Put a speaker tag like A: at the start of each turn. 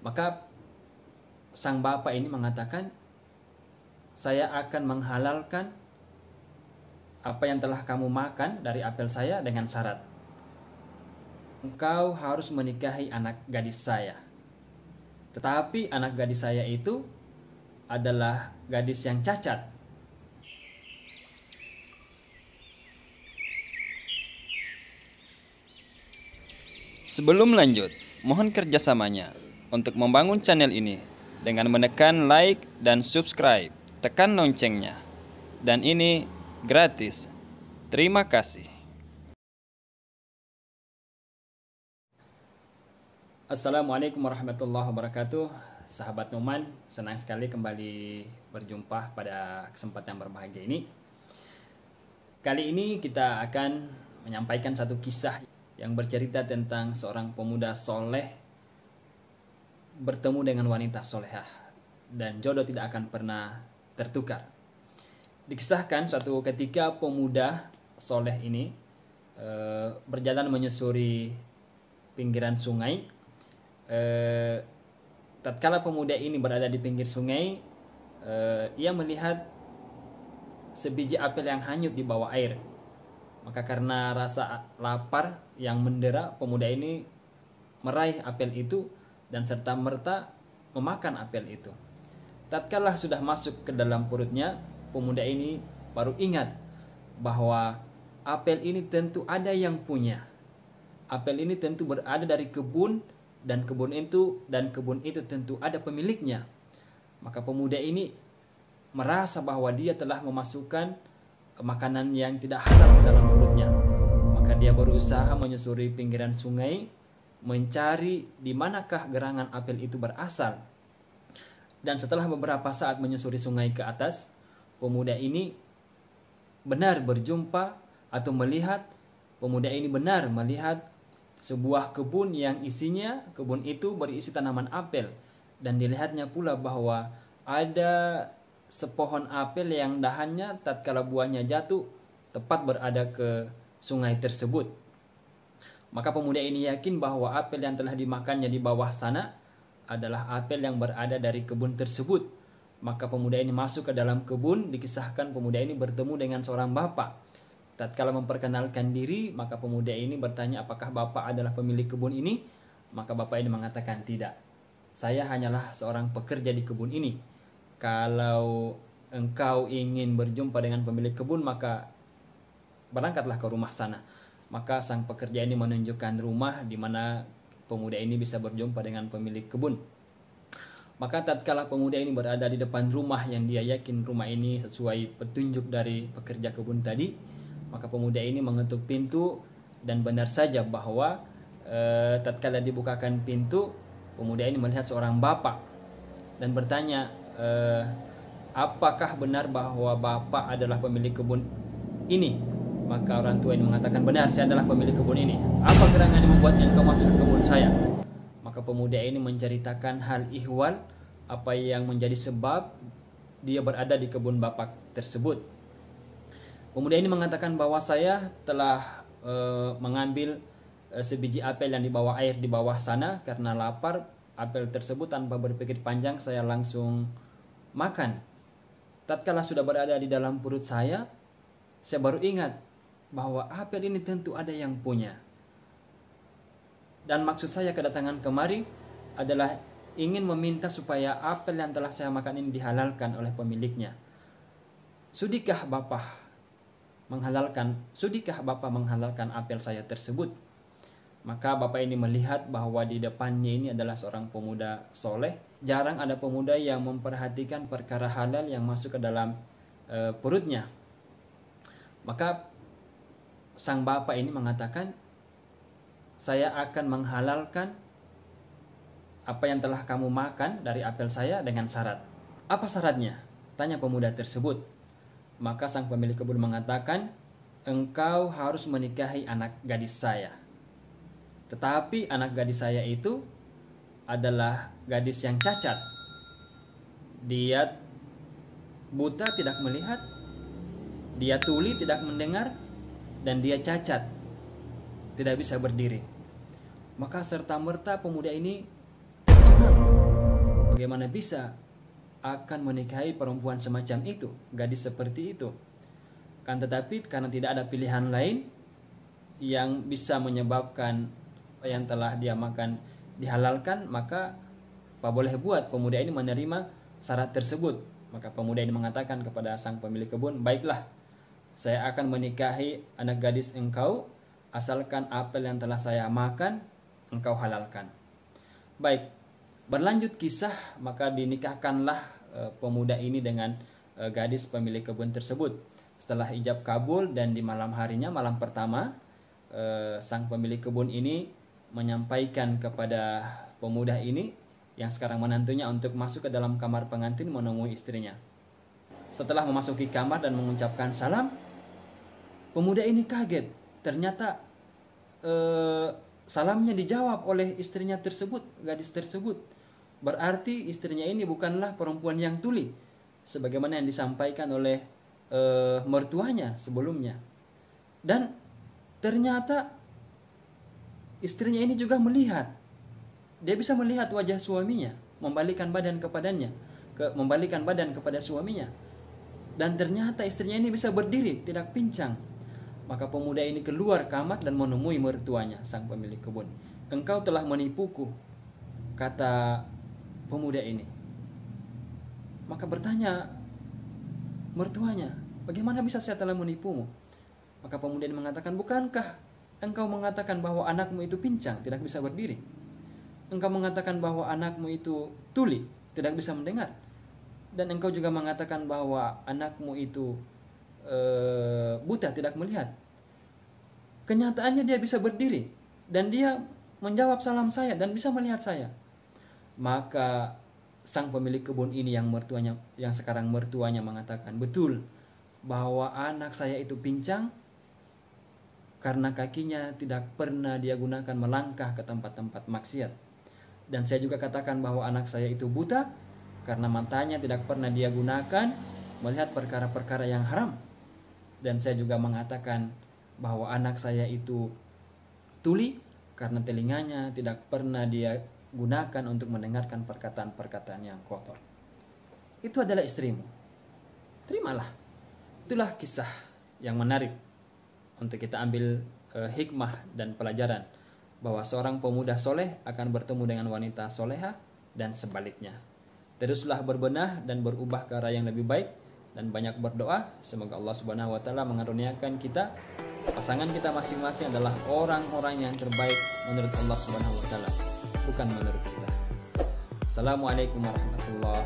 A: Maka sang bapak ini mengatakan, saya akan menghalalkan apa yang telah kamu makan dari apel saya dengan syarat engkau harus menikahi anak gadis saya. Tetapi anak gadis saya itu adalah gadis yang cacat.
B: Sebelum lanjut, mohon kerjasamanya untuk membangun channel ini dengan menekan like dan subscribe, tekan loncengnya. Dan ini gratis. Terima kasih.
A: Assalamualaikum warahmatullahi wabarakatuh. Sahabat Numan, senang sekali kembali berjumpa pada kesempatan yang berbahagia ini. Kali ini kita akan menyampaikan satu kisah yang bercerita tentang seorang pemuda soleh bertemu dengan wanita solehah, dan jodoh tidak akan pernah tertukar. Dikisahkan suatu ketika pemuda soleh ini berjalan menyusuri pinggiran sungai. Tatkala pemuda ini berada di pinggir sungai, ia melihat sebiji apel yang hanyut di bawah air. Maka karena rasa lapar yang mendera, pemuda ini meraih apel itu dan serta merta memakan apel itu. Tatkala sudah masuk ke dalam perutnya, pemuda ini baru ingat bahwa apel ini tentu ada yang punya. Apel ini tentu berada dari kebun, dan kebun itu tentu ada pemiliknya. Maka pemuda ini merasa bahwa dia telah memasukkan makanan yang tidak halal ke dalam perutnya. Maka dia berusaha menyusuri pinggiran sungai, mencari di manakah gerangan apel itu berasal. Dan setelah beberapa saat menyusuri sungai ke atas, pemuda ini benar berjumpa atau melihat sebuah kebun yang kebun itu berisi tanaman apel, dan dilihatnya pula bahwa ada sepohon apel yang dahannya tatkala buahnya jatuh tepat berada ke sungai tersebut. Maka pemuda ini yakin bahwa apel yang telah dimakannya di bawah sana adalah apel yang berada dari kebun tersebut. Maka pemuda ini masuk ke dalam kebun. Dikisahkan pemuda ini bertemu dengan seorang bapak. Tatkala memperkenalkan diri, maka pemuda ini bertanya apakah bapak adalah pemilik kebun ini. Maka bapak ini mengatakan, tidak, saya hanyalah seorang pekerja di kebun ini. Kalau engkau ingin berjumpa dengan pemilik kebun, maka berangkatlah ke rumah sana. Maka sang pekerja ini menunjukkan rumah di mana pemuda ini bisa berjumpa dengan pemilik kebun. Maka tatkala pemuda ini berada di depan rumah yang dia yakin rumah ini sesuai petunjuk dari pekerja kebun tadi, maka pemuda ini mengetuk pintu, dan benar saja bahwa tatkala dibukakan pintu, pemuda ini melihat seorang bapak dan bertanya, apakah benar bahwa bapak adalah pemilik kebun ini? Maka orang tua ini mengatakan, benar, saya adalah pemilik kebun ini. Apa gerangan yang membuat engkau masuk ke kebun saya? Maka pemuda ini menceritakan hal ihwal, apa yang menjadi sebab dia berada di kebun bapak tersebut. Pemuda ini mengatakan bahwa saya telah mengambil sebiji apel yang di bawah air di bawah sana karena lapar. Apel tersebut tanpa berpikir panjang saya langsung makan. Tatkala sudah berada di dalam perut saya baru ingat bahwa apel ini tentu ada yang punya. Dan maksud saya kedatangan kemari adalah ingin meminta supaya apel yang telah saya makan ini dihalalkan oleh pemiliknya. Sudikah Bapak menghalalkan apel saya tersebut? Maka bapak ini melihat bahwa di depannya ini adalah seorang pemuda soleh. Jarang ada pemuda yang memperhatikan perkara halal yang masuk ke dalam perutnya. Maka sang bapak ini mengatakan, saya akan menghalalkan apa yang telah kamu makan dari apel saya dengan syarat. Apa syaratnya? Tanya pemuda tersebut. Maka sang pemilik kebun mengatakan, engkau harus menikahi anak gadis saya. Tetapi anak gadis saya itu adalah gadis yang cacat. Dia buta tidak melihat, dia tuli tidak mendengar, dan dia cacat, tidak bisa berdiri. Maka serta merta pemuda ini tercengang. bagaimana bisa akan menikahi perempuan semacam itu, gadis seperti itu. Kan tetapi karena tidak ada pilihan lain yang bisa menyebabkan yang telah dia makan dihalalkan, maka apa boleh buat pemuda ini menerima syarat tersebut. Maka pemuda ini mengatakan kepada sang pemilik kebun, baiklah, saya akan menikahi anak gadis engkau asalkan apel yang telah saya makan engkau halalkan. Baik, berlanjut kisah, maka dinikahkanlah pemuda ini dengan gadis pemilik kebun tersebut. Setelah ijab kabul dan di malam harinya, malam pertama, sang pemilik kebun ini menyampaikan kepada pemuda ini yang sekarang menantunya untuk masuk ke dalam kamar pengantin menemui istrinya. Setelah memasuki kamar dan mengucapkan salam, pemuda ini kaget. Ternyata salamnya dijawab oleh istrinya tersebut, gadis tersebut. Berarti istrinya ini bukanlah perempuan yang tuli, sebagaimana yang disampaikan oleh mertuanya sebelumnya. Dan ternyata istrinya ini juga melihat. Dia bisa melihat wajah suaminya, membalikkan badan kepada suaminya. Dan ternyata istrinya ini bisa berdiri, tidak pincang. Maka pemuda ini keluar kamar dan menemui mertuanya, sang pemilik kebun. Engkau telah menipuku, kata pemuda ini. Maka bertanya mertuanya, bagaimana bisa saya telah menipumu? Maka pemuda ini mengatakan, bukankah engkau mengatakan bahwa anakmu itu pincang, tidak bisa berdiri? Engkau mengatakan bahwa anakmu itu tuli, tidak bisa mendengar. Dan engkau juga mengatakan bahwa anakmu itu buta, tidak melihat. Kenyataannya dia bisa berdiri dan dia menjawab salam saya dan bisa melihat saya. Maka sang pemilik kebun ini yang sekarang mertuanya mengatakan, betul bahwa anak saya itu pincang karena kakinya tidak pernah dia gunakan melangkah ke tempat-tempat maksiat. Dan saya juga katakan bahwa anak saya itu buta karena matanya tidak pernah dia gunakan melihat perkara-perkara yang haram. Dan saya juga mengatakan bahwa anak saya itu tuli karena telinganya tidak pernah dia gunakan untuk mendengarkan perkataan-perkataan yang kotor. Itu adalah istrimu. Terimalah. Itulah kisah yang menarik untuk kita ambil hikmah dan pelajaran bahwa seorang pemuda soleh akan bertemu dengan wanita soleha dan sebaliknya. Teruslah berbenah dan berubah ke arah yang lebih baik dan banyak berdoa. Semoga Allah Subhanahu wa taala mengaruniakan kita, pasangan kita masing-masing adalah orang-orang yang terbaik menurut Allah Subhanahu wa taala, bukan menurut kita. Assalamualaikum warahmatullahi